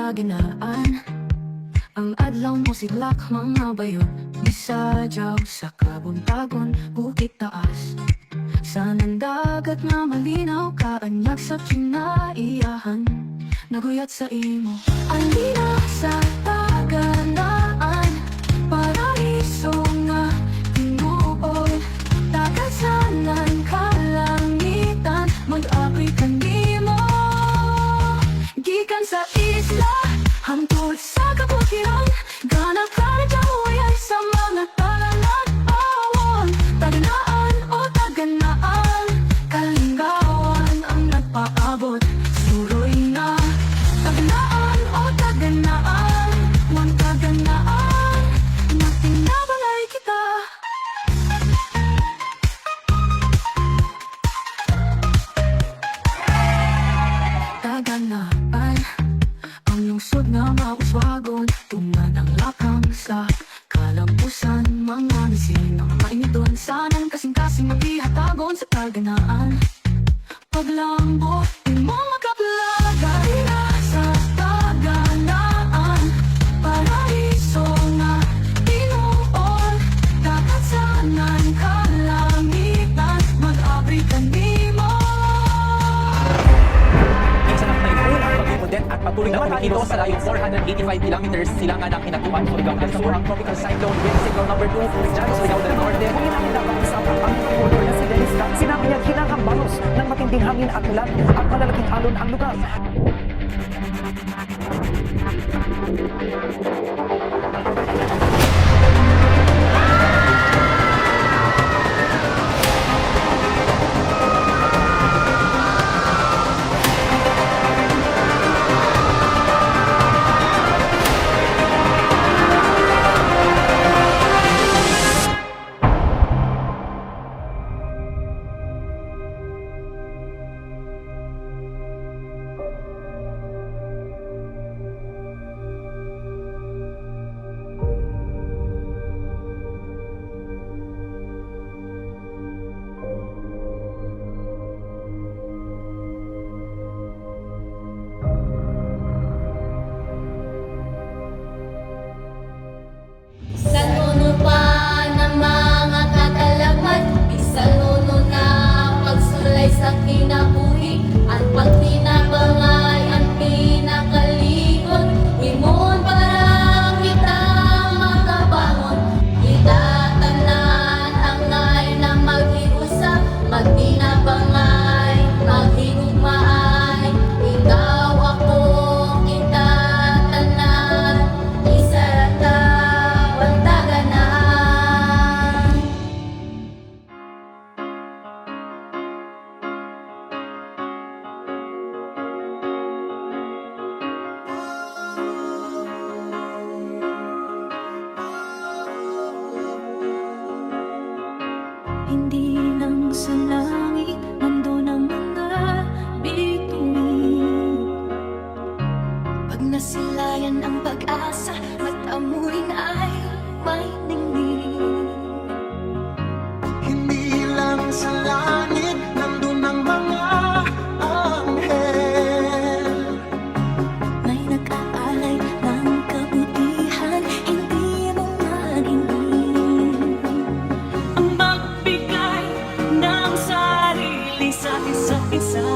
kaginaan. Ang adlaw mo siglak mga bayon, misadyaw sa kabuntagon, bukit taas. Sa nandagat nga malinaw, kaanyag sa kinaiyahan, naguyat sa imo. Alina sa taganaan, paraiso nga tinuod. Dagat sa nan kalangitan, mag-abri kanimo. Gikan sa isla, hantod sa kabutiran, ganap ka na dawayay sa mga talanat awon. Taganaan o taganaan, kalingawan ang nagpaabot. Suroy na, taganaan o taganaan, wan taganaan, matinabalay kita. Taganaan, ang lungsod nga mauswagon, tuman ang lakang sa kalampusan. Mga misin, mga mainidon, sanang kasing-kasing maghihatagon sa taganaan. Paglambot, di mo makaplaga, sa taganaan, paraiso nga tinuod. Dagat sa nan kalangitan, mag-abri kanimo. Minsan ang naipon ang pag-imudet at patuloy na kumikilo sa layong 485 kilometers silangan ang hinatuan sa Surigao del Sur. Ang tropical cyclone wind signal number 2 dyan sa Surigao del Norte. Kung inakita ang pang-order na si Dennis Cat, sinabi niya kinakambangos ng matinding hangin at ulan at malalaking alon ang lugar. Sa nuno pa ng mga katalagman, isang nuno na pagsulay sa kinabuhi, at pag tinabangay ang pinakalikod, himon para kita makabangon. Itatanan ang ngay na maghiusap, magtinabangay, maghigugmaay. Ikaw ako, kita tanan, isa ta taganaan. Hindi lang sa langit, nandun ang mga bituin. Pag nasilayan ang pag-asa, matamuin ay may ningning. Hindi lang sa langit, nandun ang mga anghel. May nag-aalay ng kabutihan, hindi mo maningin. Ang magbigay ng sarili sa isa't isa.